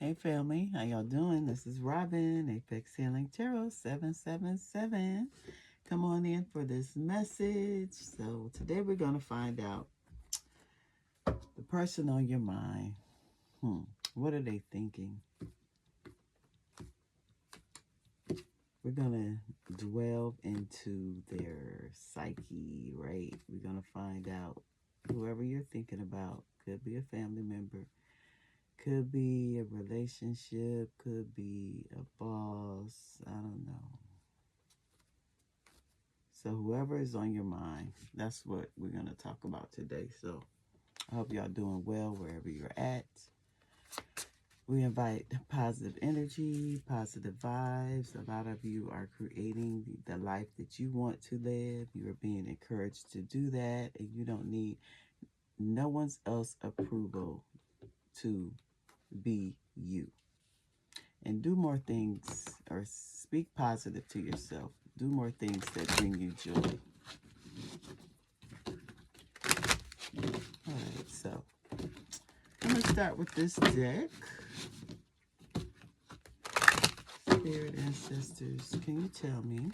Hey family, how y'all doing? This is Robin, Apex Healing Tarot 777. Come on in for this message. So today we're going to find out the person on your mind. What are they thinking? We're going to delve into their psyche, right? We're going to find out whoever you're thinking about. Could be a family member. Could be a relationship, could be a boss, I don't know. So whoever is on your mind, that's what we're going to talk about today. So I hope y'all doing well wherever you're at. We invite positive energy, positive vibes. A lot of you are creating the life that you want to live. You are being encouraged to do that, and you don't need no one's else approval to be you. And do more things, or speak positive to yourself. Do more things that bring you joy. All right, so I'm going to start with this deck. Spirit ancestors, can you tell me,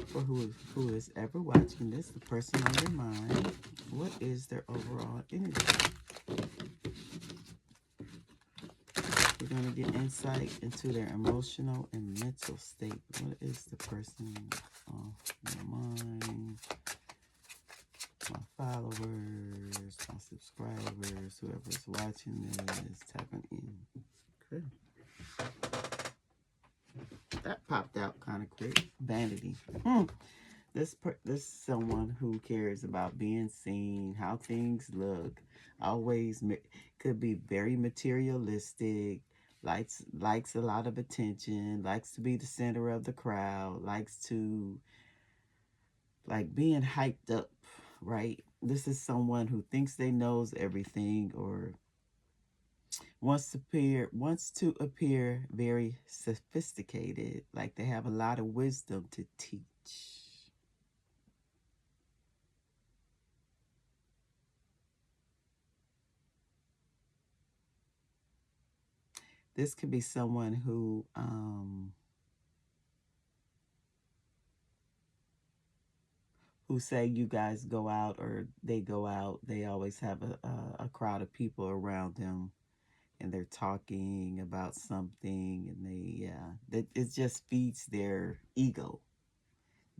for who is ever watching this, the person on your mind, what is their overall energy? We're going to get insight into their emotional and mental state. What is the person on your mind? My followers, my subscribers, whoever's watching this, tapping in. Good. That popped out kind of quick. Vanity. This is someone who cares about being seen, how things look. Always could be very materialistic. Likes a lot of attention. Likes to be the center of the crowd. Likes to being hyped up, right? This is someone who thinks they knows everything, or wants to appear very sophisticated, like they have a lot of wisdom to teach. This could be someone who say you guys go out, or they go out, they always have a crowd of people around them, and they're talking about something, and it just feeds their ego.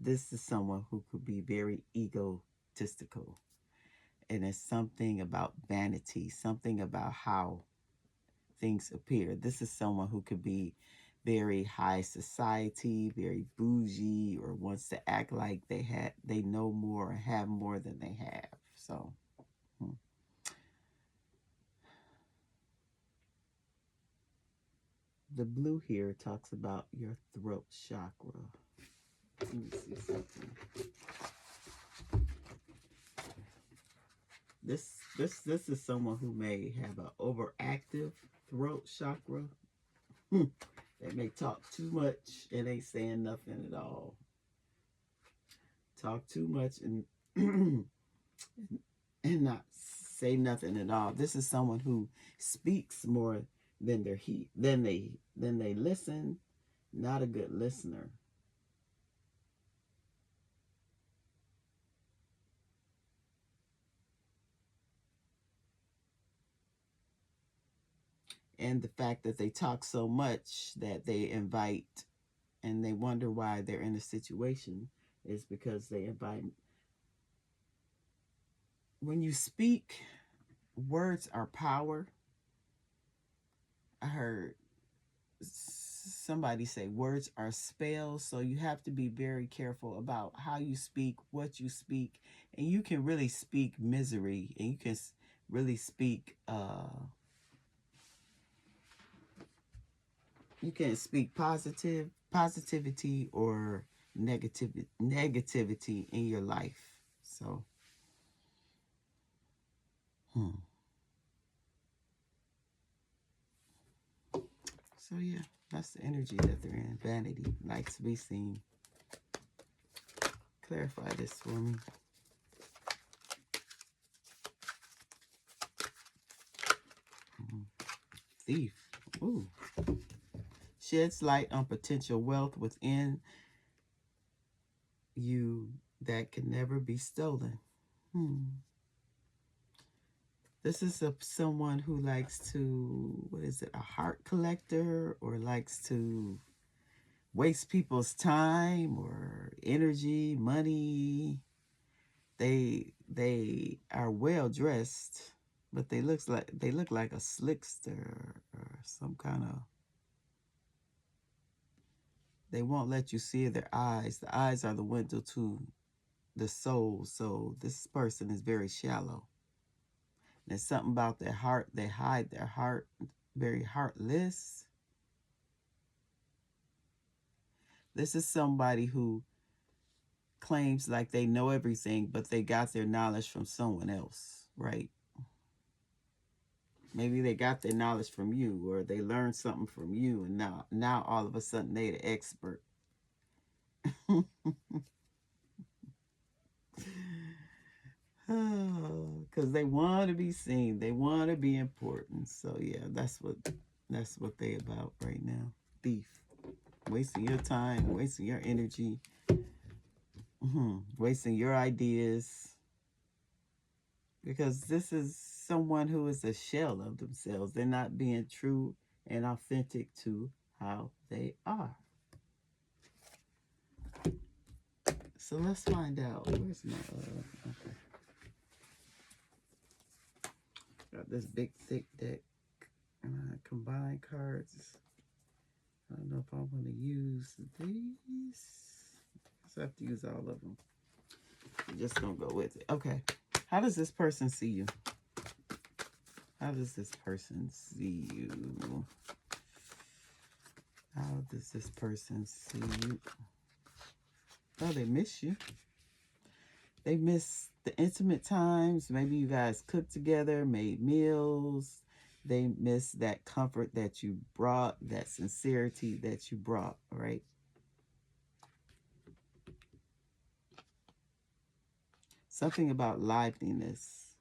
This is someone who could be very egotistical, and it's something about vanity, something about how things appear. This is someone who could be very high society, very bougie, or wants to act like they know more or have more than they have. So the blue here talks about your throat chakra. Let me see something. This is someone who may have an overactive throat chakra. They may talk too much and ain't saying nothing at all. Talk too much and and not say nothing at all. This is someone who speaks more than they listen. Not a good listener. And the fact that they talk so much that they invite, and they wonder why they're in a situation, is because they invite. When you speak, words are power. I heard somebody say words are spells, so you have to be very careful about how you speak, what you speak, and you can really speak misery, and you can really speak you can speak positivity or negativity in your life. So so yeah, that's the energy that they're in. Vanity, likes to be seen. Clarify this for me. Thief. Ooh. Sheds light on potential wealth within you that can never be stolen. This is someone who likes to, what is it, a heart collector, or likes to waste people's time or energy, money. They are well dressed, but they look like a slickster or some kind of. They won't let you see their eyes. The eyes are the window to the soul. So this person is very shallow. There's something about their heart. They hide their heart, very heartless. This is somebody who claims like they know everything, but they got their knowledge from someone else, right? Maybe they got their knowledge from you, or they learned something from you, and now all of a sudden they're the expert. Because they want to be seen, they want to be important. So yeah, that's what they about right now. Thief, wasting your time, wasting your energy, wasting your ideas. Because this is someone who is a shell of themselves. They're not being true and authentic to how they are. So let's find out. Where's my okay. Got this big thick deck. Combined cards. I don't know if I want to use these. So I have to use all of them. I'm just gonna go with it. Okay. How does this person see you? How does this person see you? How does this person see you? Oh, they miss you. They miss the intimate times. Maybe you guys cooked together, made meals. They miss that comfort that you brought, that sincerity that you brought, right? Something about liveliness.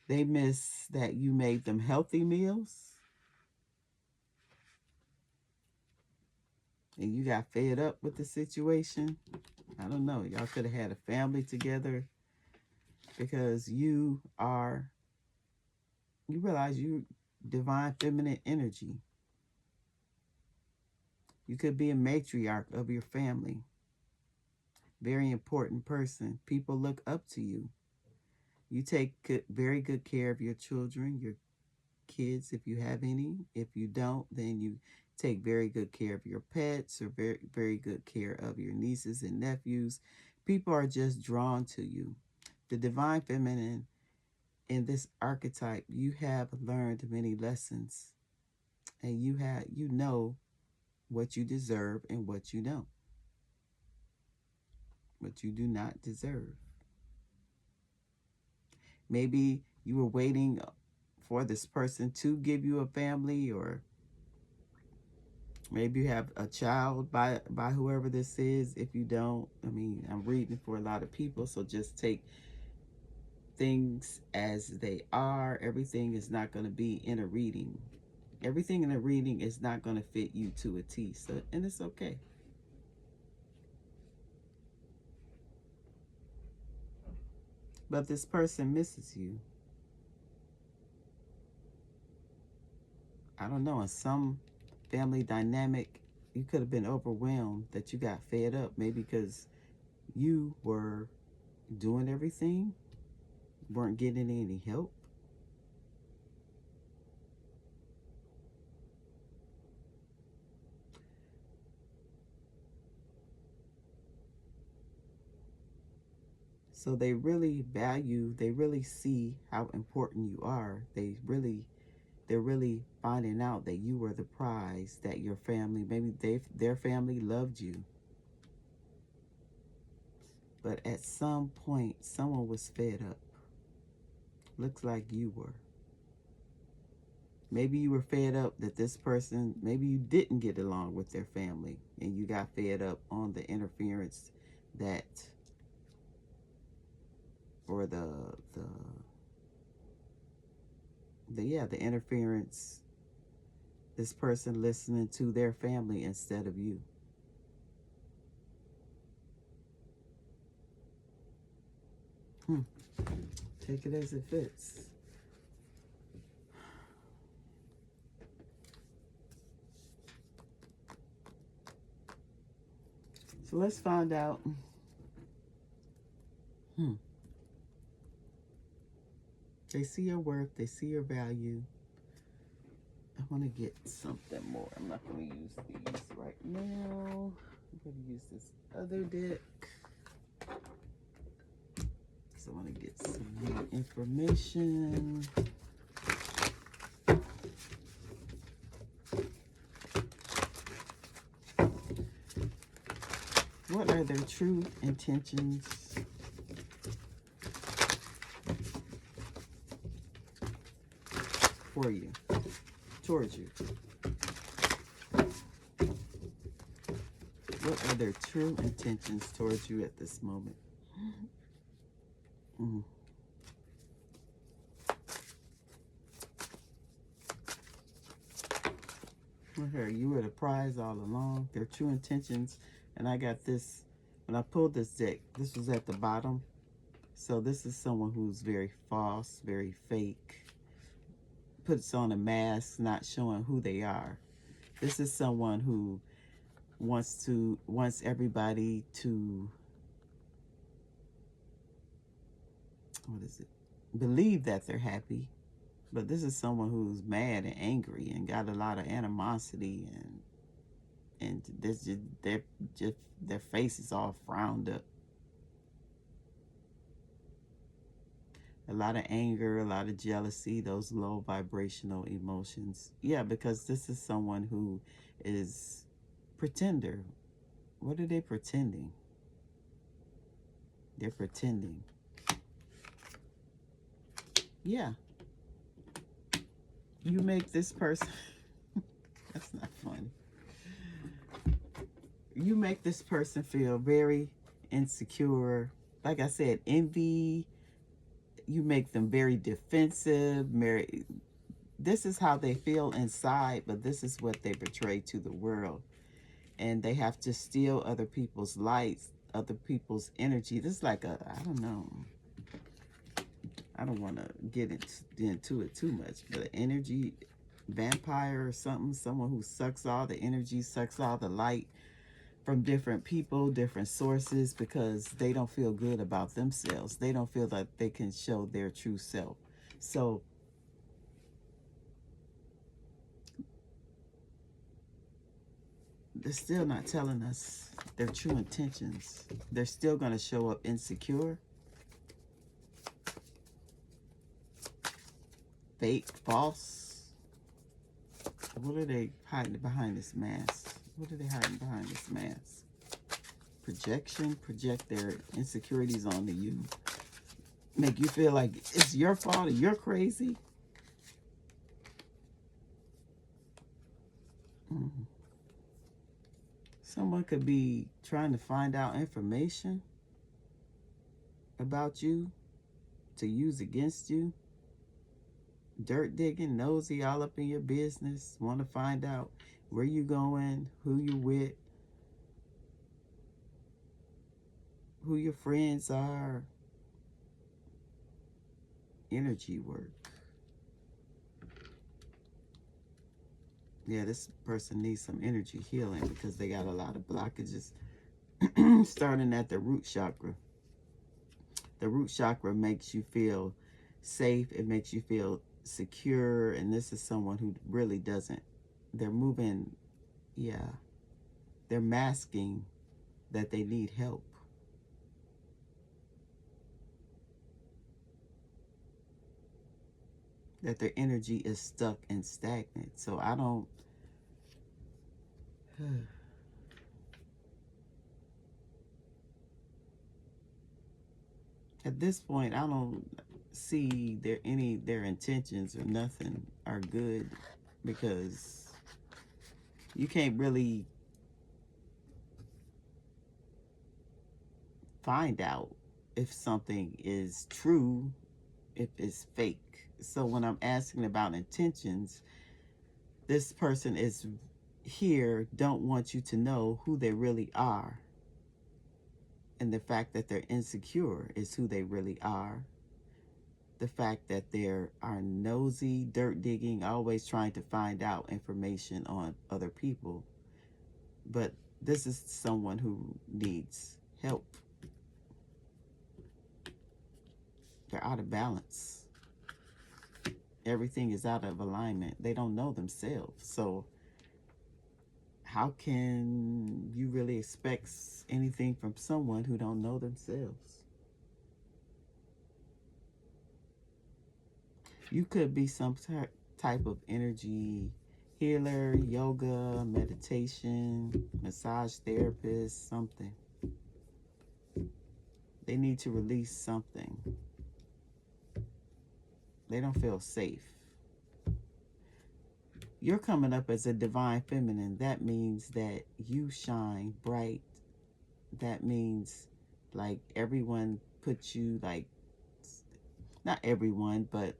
They miss that you made them healthy meals and you got fed up with the situation. I don't know. Y'all could have had a family together because you realize you divine feminine energy. You could be a matriarch of your family. Very important person. People look up to you. You take very good care of your children, your kids, if you have any. If you don't, then you take very good care of your pets, or very, very good care of your nieces and nephews. People are just drawn to you. The divine feminine, in this archetype, you have learned many lessons, and you know what you deserve and what you don't, what you do not deserve. Maybe you were waiting for this person to give you a family, or maybe you have a child by whoever this is. If you don't, I mean, I'm reading for a lot of people, so just take things as they are. Everything is not going to be in a reading. Everything in a reading is not going to fit you to a T. So, and it's okay. But this person misses you. I don't know, in some family dynamic, you could have been overwhelmed that you got fed up, maybe because you were doing everything, weren't getting any help. So they really value, they really see how important you are. They're really finding out that you were the prize, that your family, maybe their family loved you. But at some point, someone was fed up. Looks like you were. Maybe you were fed up that this person, maybe you didn't get along with their family, and you got fed up on the interference that, or the interference This person listening to their family instead of you. Take it as it fits. So let's find out. They see your worth. They see your value. I want to get something more. I'm not going to use these right now. I'm going to use this other deck. So I want to get some more information. What are their true intentions for you, towards you? What are their true intentions towards you at this moment? Here, you were the prize all along. Their true intentions. And I got this, when I pulled this deck, this was at the bottom. So this is someone who's very false, very fake, puts on a mask, not showing who they are. This is someone who wants everybody to, believe that they're happy. But this is someone who's mad and angry and got a lot of animosity, and this just their face is all frowned up. A lot of anger, a lot of jealousy, those low vibrational emotions. Yeah, because this is someone who is pretender. What are they pretending? They're pretending. Yeah. You make this person, that's not funny. You make this person feel very insecure. Like I said, envy. You make them very defensive. This is how they feel inside, but this is what they portray to the world. And they have to steal other people's lights, other people's energy. This is like I don't know. I don't want to get into it too much, but an energy vampire or something. Someone who sucks all the energy, sucks all the light from different people, different sources, because they don't feel good about themselves. They don't feel that they can show their true self. So they're still not telling us their true intentions. They're still going to show up insecure, fake, false. What are they hiding behind this mask? What are they hiding behind this mask? Projection, project their insecurities onto you. Make you feel like it's your fault or you're crazy. Someone could be trying to find out information about you to use against you. Dirt digging, nosy, all up in your business. Want to find out where you going, who you with, who your friends are. Energy work. Yeah, this person needs some energy healing because they got a lot of blockages starting at the root chakra. The root chakra makes you feel safe. It makes you feel secure. And this is someone who really doesn't. They're moving, yeah. They're masking that they need help. That their energy is stuck and stagnant. So I don't... At this point, I don't see their intentions or nothing are good, because you can't really find out if something is true, if it's fake. So when I'm asking about intentions, This person is here, don't want you to know who they really are. And the fact that they're insecure is who they really are. The fact that they are nosy, dirt digging, always trying to find out information on other people. But this is someone who needs help. They're out of balance. Everything is out of alignment. They don't know themselves. So how can you really expect anything from someone who don't know themselves? You could be some type of energy healer, yoga, meditation, massage therapist, something. They need to release something. They don't feel safe. You're coming up as a divine feminine. That means that you shine bright. That means like everyone puts you like, not everyone, but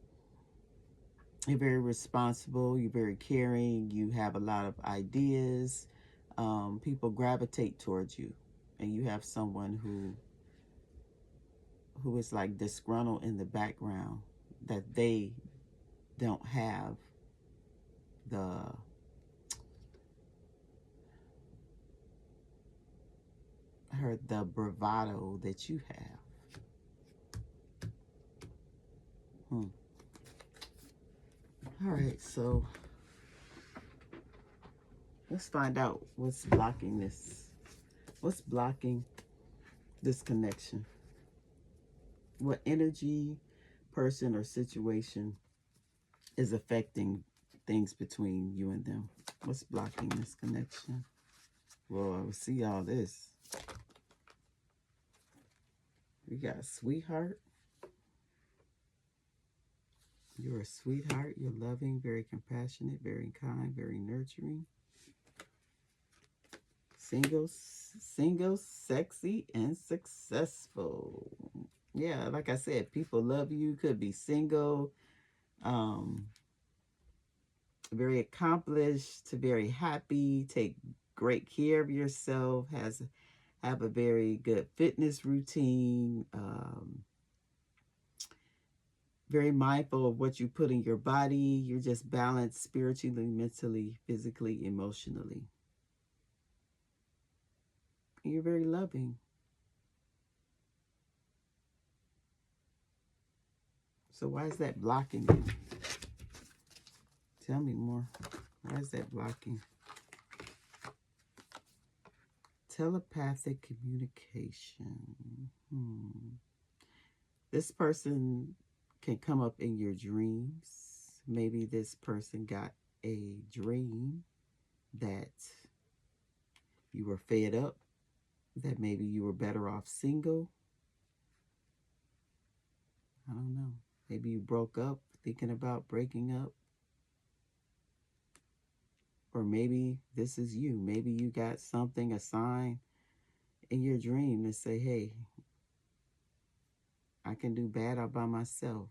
you're very responsible, you're very caring, you have a lot of ideas. People gravitate towards you, and you have someone who is like disgruntled in the background, that they don't have the the bravado that you have. All right, so let's find out what's blocking this. What's blocking this connection? What energy, person, or situation is affecting things between you and them? What's blocking this connection? Well, I see all this. We got a sweetheart. You're a sweetheart. You're loving, very compassionate, very kind, very nurturing. Single, sexy, and successful. Yeah, like I said, people love you. Could be single, very accomplished, very happy, take great care of yourself, have a very good fitness routine, very mindful of what you put in your body. You're just balanced spiritually, mentally, physically, emotionally. And you're very loving. So why is that blocking you? Tell me more. Why is that blocking? Telepathic communication. This person can come up in your dreams. Maybe this person got a dream that you were fed up, that maybe you were better off single. I don't know. Maybe you broke up, thinking about breaking up. Or maybe this is you. Maybe you got something, a sign in your dream to say, hey, I can do bad all by myself.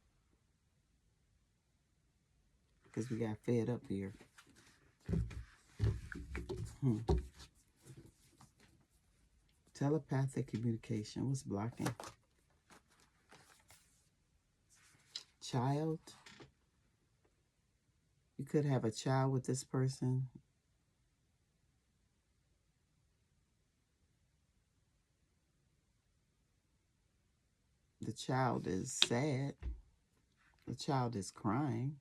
Because we got fed up here. Telepathic communication. What's blocking? Child. You could have a child with this person. The child is sad. The child is crying.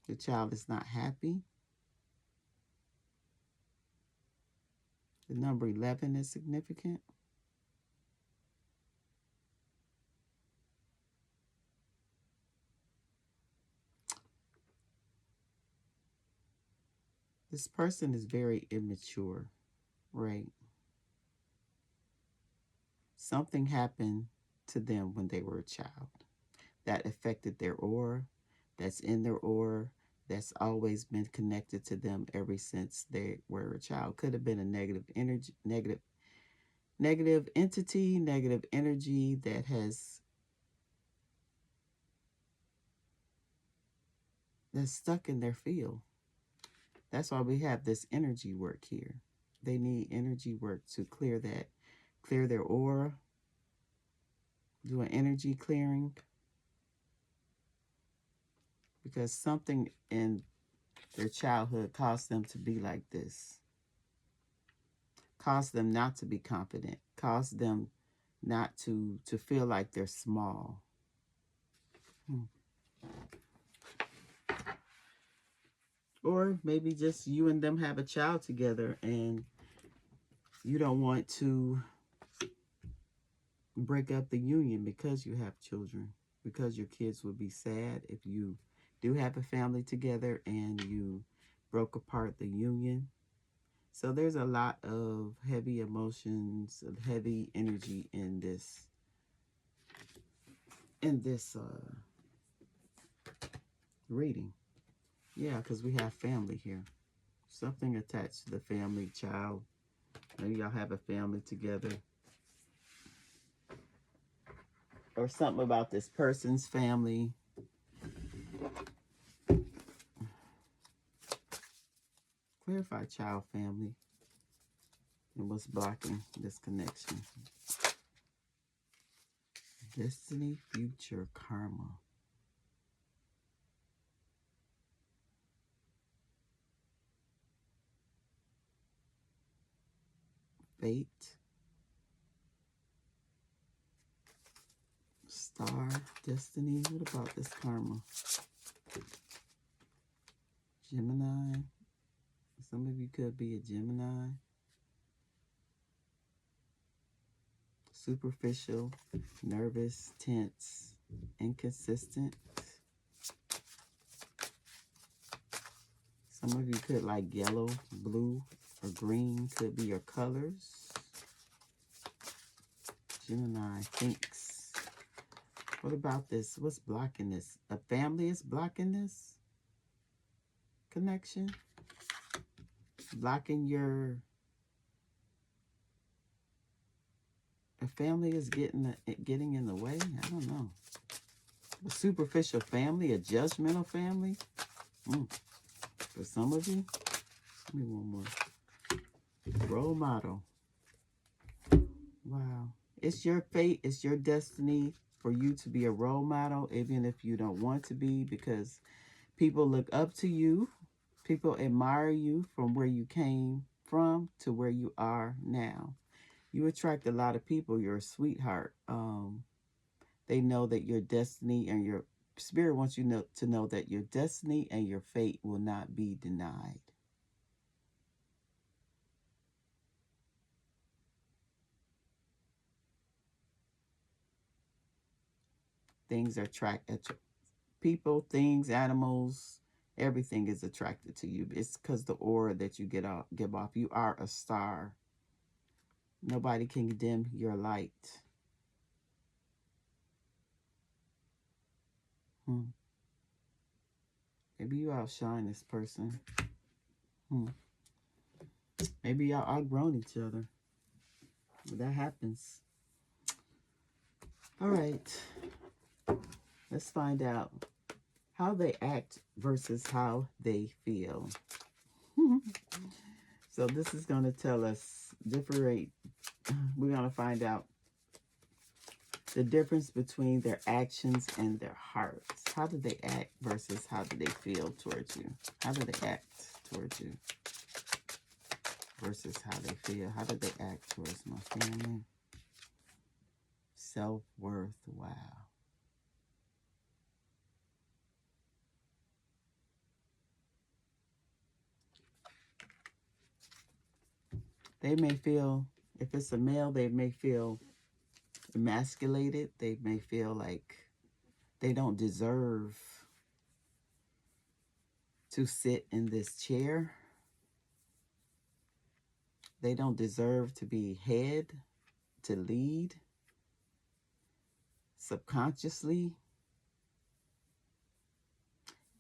The child is not happy. The number 11 is significant. This person is very immature, right? Something happened to them when they were a child that affected their aura, that's in their aura, that's always been connected to them ever since they were a child. Could have been a negative energy, negative entity, negative energy that has that's stuck in their field. That's why we have this energy work here. They need energy work to clear that, clear their aura, do an energy clearing, because something in their childhood caused them to be like this, caused them not to be confident, caused them not to feel like they're small. Or maybe just you and them have a child together and you don't want to break up the union because you have children, because your kids would be sad if you do have a family together and you broke apart the union. So there's a lot of heavy emotions, heavy energy in this reading. Yeah, because we have family here. Something attached to the family, child. Maybe y'all have a family together. Or something about this person's family. Clarify child family and what's blocking this connection. Destiny, future, karma. Fate. Star, destiny. What about this karma? Gemini. Some of you could be a Gemini. Superficial, nervous, tense, inconsistent. Some of you could like yellow, blue, or green. Could be your colors. Gemini thinks. What about this? What's blocking this? A family is blocking this connection? Blocking your... A family is getting in the way? I don't know. A superficial family, a judgmental family? For some of you? Give me one more. Role model. Wow. It's your fate, it's your destiny for you to be a role model, even if you don't want to be, because people look up to you. People admire you from where you came from to where you are now. You attract a lot of people. You're a sweetheart. They know that your destiny and your spirit wants you to know that your destiny and your fate will not be denied. Things attract people, things, animals, everything is attracted to you. It's because the aura that you give off. You are a star. Nobody can dim your light. Maybe you outshine this person. Maybe y'all outgrown each other. That happens. All right. Let's find out how they act versus how they feel. So this is going to tell us different. We're going to find out the difference between their actions and their hearts. How do they act versus how do they feel towards you? How do they act towards you versus how they feel? How do they act towards my family? Self-worth. Wow. They may feel, if it's a male, they may feel emasculated. They may feel like they don't deserve to sit in this chair. They don't deserve to be head, to lead subconsciously.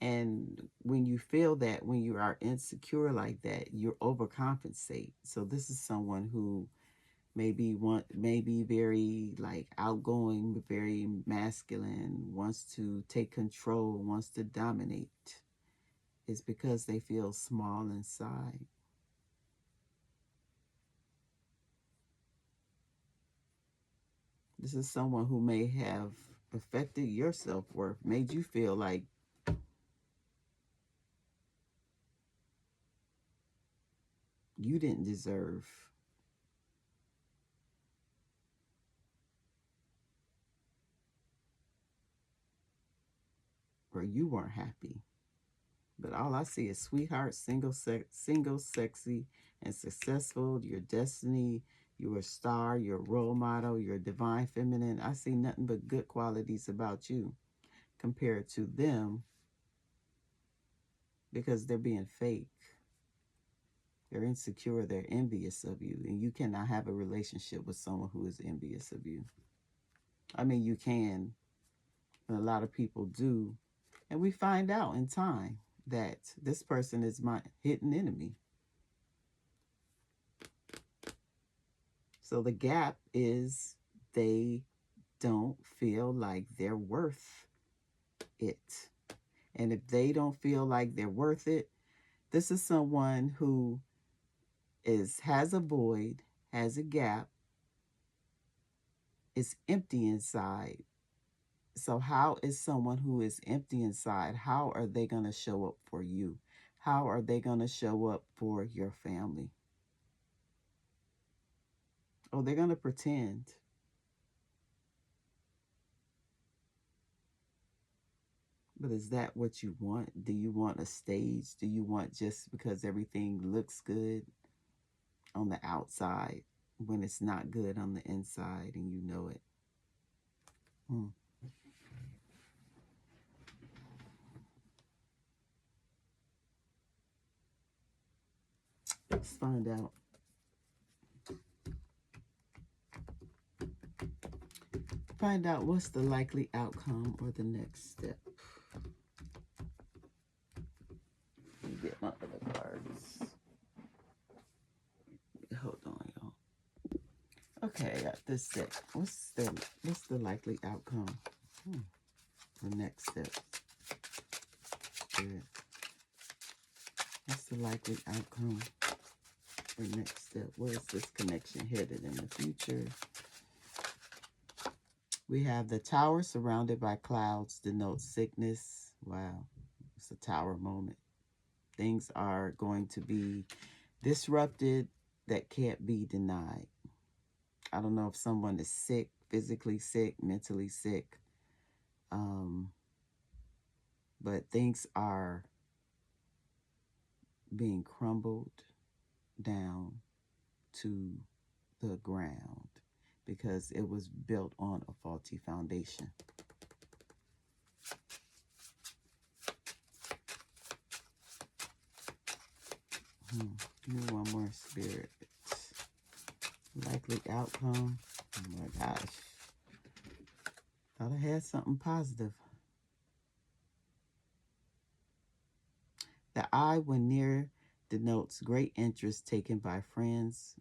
And when you feel that, when you are insecure like that, you overcompensate. So this is someone who maybe very like outgoing, very masculine, wants to take control, wants to dominate. is because they feel small inside. This is someone who may have affected your self-worth, made you feel like you didn't deserve, or you weren't happy. But all I see is sweetheart, single, sexy, and successful. Your destiny, you're a star, you're a role model, you're divine feminine. I see nothing but good qualities about you compared to them because they're being fake. They're insecure, they're envious of you, and you cannot have a relationship with someone who is envious of you. I mean, you can, and a lot of people do, and we find out in time that this person is my hidden enemy. So the gap is they don't feel like they're worth it. And if they don't feel like they're worth it, this is someone who has a void, has a gap, is empty inside. So how is someone who is empty inside, how are they going to show up for you? How are they going to show up for your family? Oh, they're going to pretend. But is that what you want? Do you want a stage? Do you want just because everything looks good on the outside when it's not good on the inside and you know it? Hmm. Let's find out. Find out what's the likely outcome or the next step. Let me get my other cards. Hold on, y'all. Okay, I got this set. What's the likely outcome? The next step. Good. What's the likely outcome? The next step. Where's this connection headed in the future? We have the tower surrounded by clouds denotes sickness. Wow, it's a tower moment. Things are going to be disrupted that can't be denied. I don't know if someone is sick, physically sick, mentally sick, but things are being crumbled down to the ground because it was built on a faulty foundation. Give me one more, Spirit. Likely outcome. Oh my gosh. Thought I had something positive. The eye when near denotes great interest taken by friends.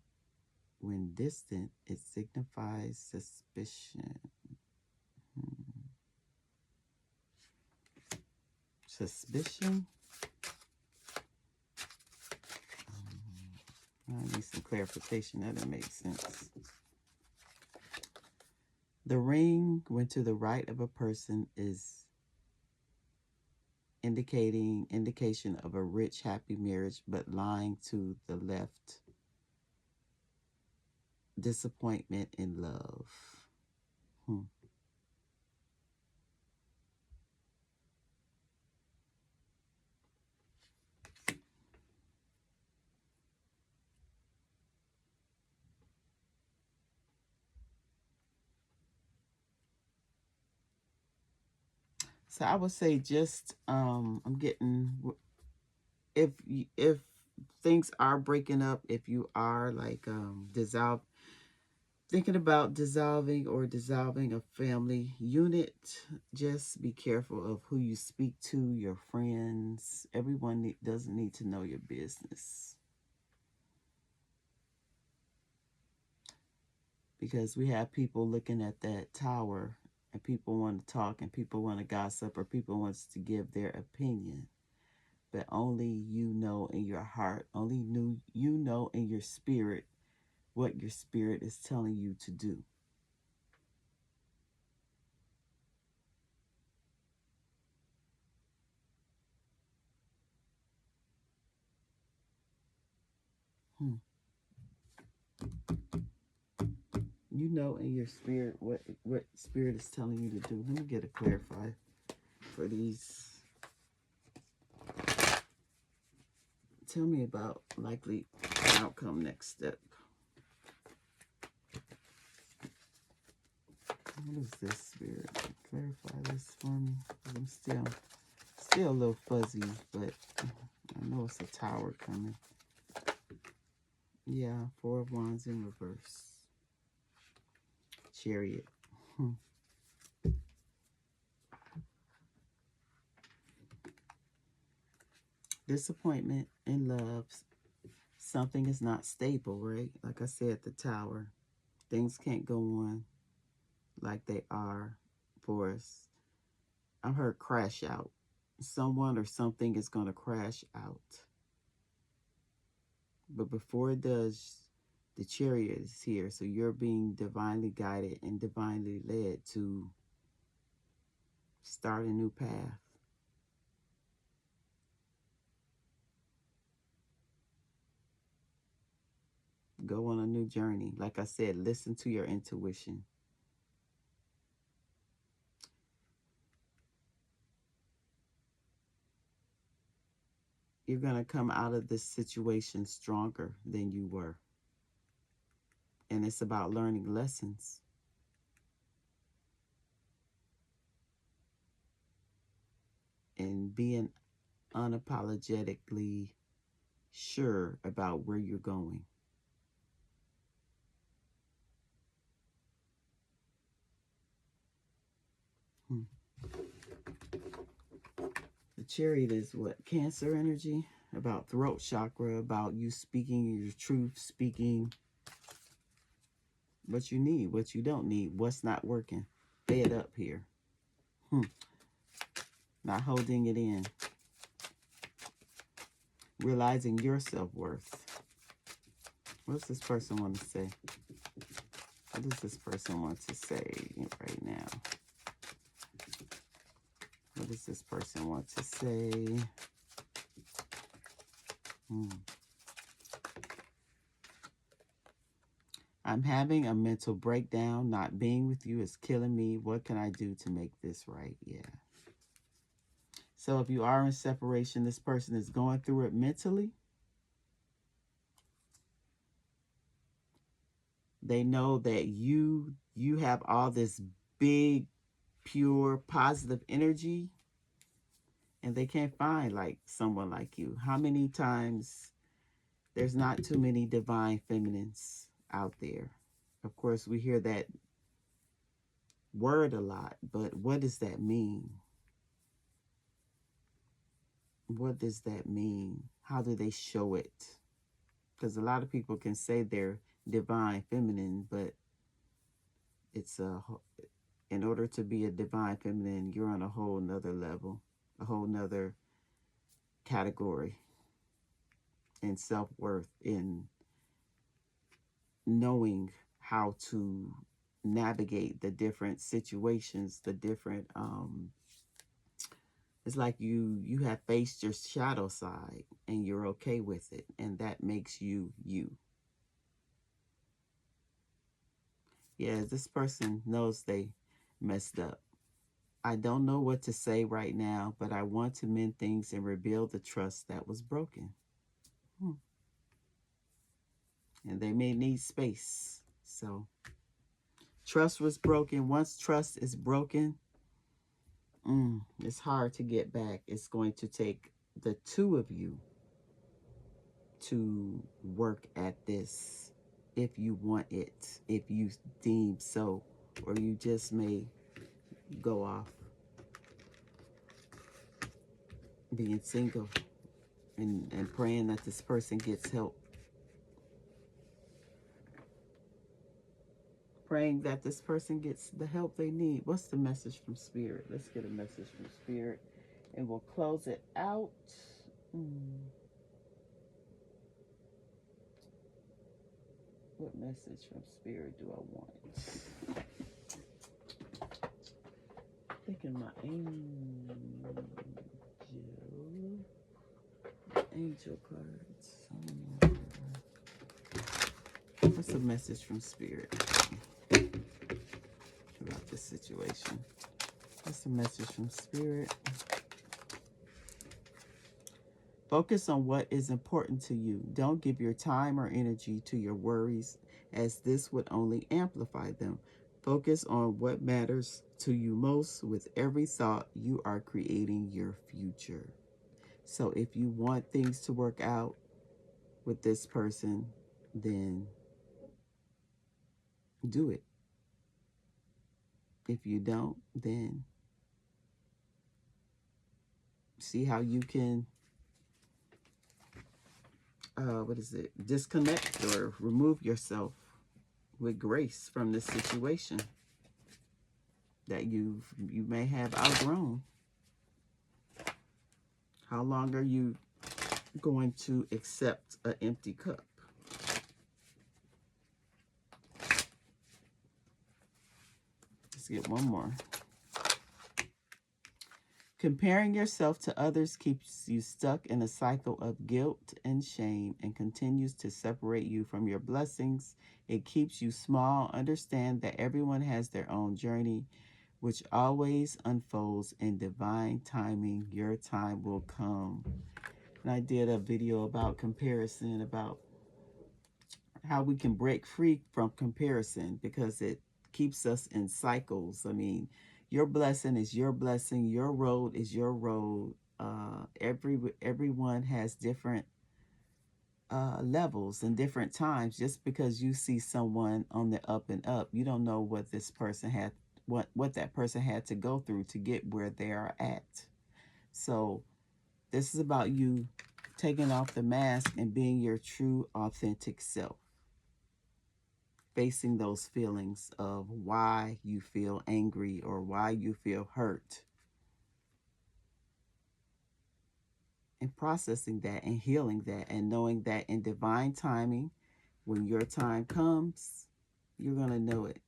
When distant, it signifies suspicion. Suspicion? I need some clarification. That didn't make sense. The ring, when to the right of a person, is indication of a rich, happy marriage, but lying to the left, disappointment in love. So I would say just I'm getting if things are breaking up, if you are like thinking about dissolving a family unit, just be careful of who you speak to, your friends. Everyone doesn't need to know your business. Because we have people looking at that tower and people want to talk and people want to gossip or people wants to give their opinion. but only you know in your heart, only you know in your spirit what your spirit is telling you to do. Hmm. You know in your spirit what spirit is telling you to do. Let me get a clarify for these. Tell me about likely outcome, next step. What is this, spirit? Clarify this for me. I'm still a little fuzzy, but I know it's a tower coming. Yeah, 4 of Wands in reverse. Chariot. Disappointment in love. Something is not stable, right? Like I said, the tower. Things can't go on like they are for us. I heard crash out. Someone or something is going to crash out. But before it does, the chariot is here. So you're being divinely guided and divinely led to start a new path. Go on a new journey. Like I said, listen to your intuition. You're going to come out of this situation stronger than you were. And it's about learning lessons. And being unapologetically sure about where you're going. Hmm. The chariot is what? Cancer energy, about throat chakra, about you speaking your truth, speaking what you need, what you don't need, what's not working. Fed up here. Not holding it in. Realizing your self-worth. What does this person want to say? What does this person want to say right now? What does this person want to say? I'm having a mental breakdown. Not being with you is killing me. What can I do to make this right? Yeah. So if you are in separation, this person is going through it mentally. They know that you have all this big, pure, positive energy, and they can't find like someone like you. How many times? There's not too many divine feminines out there. Of course, we hear that word a lot, but what does that mean? What does that mean? How do they show it? Because a lot of people can say they're divine feminine, but it's in order to be a divine feminine, you're on a whole nother level, a whole nother category in self-worth, in knowing how to navigate the different situations, the different it's like you have faced your shadow side and you're okay with it, and that makes you you. Yeah, this person knows they messed up. I don't know what to say right now, but I want to mend things and rebuild the trust that was broken. And they may need space. So trust was broken. Once trust is broken, it's hard to get back. It's going to take the two of you to work at this if you want it, if you deem so, or you just may go off being single and praying that this person gets help. Praying that this person gets the help they need. What's the message from Spirit? Let's get a message from Spirit and we'll close it out. Hmm. What message from Spirit do I want? Thinking my angel cards. What's a message from Spirit about this situation? What's a message from Spirit? Focus on what is important to you. Don't give your time or energy to your worries, as this would only amplify them. Focus on what matters to you most. With every thought, you are creating your future. So if you want things to work out with this person, then do it. If you don't, then see how you can, disconnect or remove yourself with grace from this situation that you may have outgrown. How long are you going to accept an empty cup? Let's get one more. Comparing yourself to others keeps you stuck in a cycle of guilt and shame and continues to separate you from your blessings. It keeps you small. Understand that everyone has their own journey, which always unfolds in divine timing. Your time will come. And I did a video about comparison, about how we can break free from comparison because it keeps us in cycles. I mean, your blessing is your blessing. Your road is your road. Everyone has different levels and different times. Just because you see someone on the up and up, you don't know what this person had, what that person had to go through to get where they are at. So this is about you taking off the mask and being your true, authentic self. Facing those feelings of why you feel angry or why you feel hurt, and processing that and healing that and knowing that in divine timing, when your time comes, you're going to know it.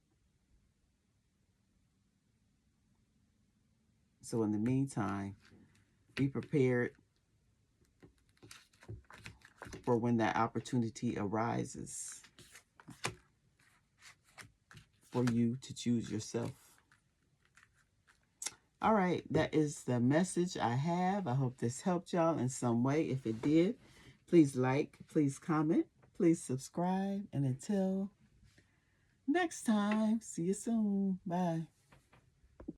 So in the meantime, be prepared for when that opportunity arises for you to choose yourself. All right, that is the message I have. I hope this helped y'all in some way. If it did, please like, please comment, please subscribe. And until next time, see you soon. Bye.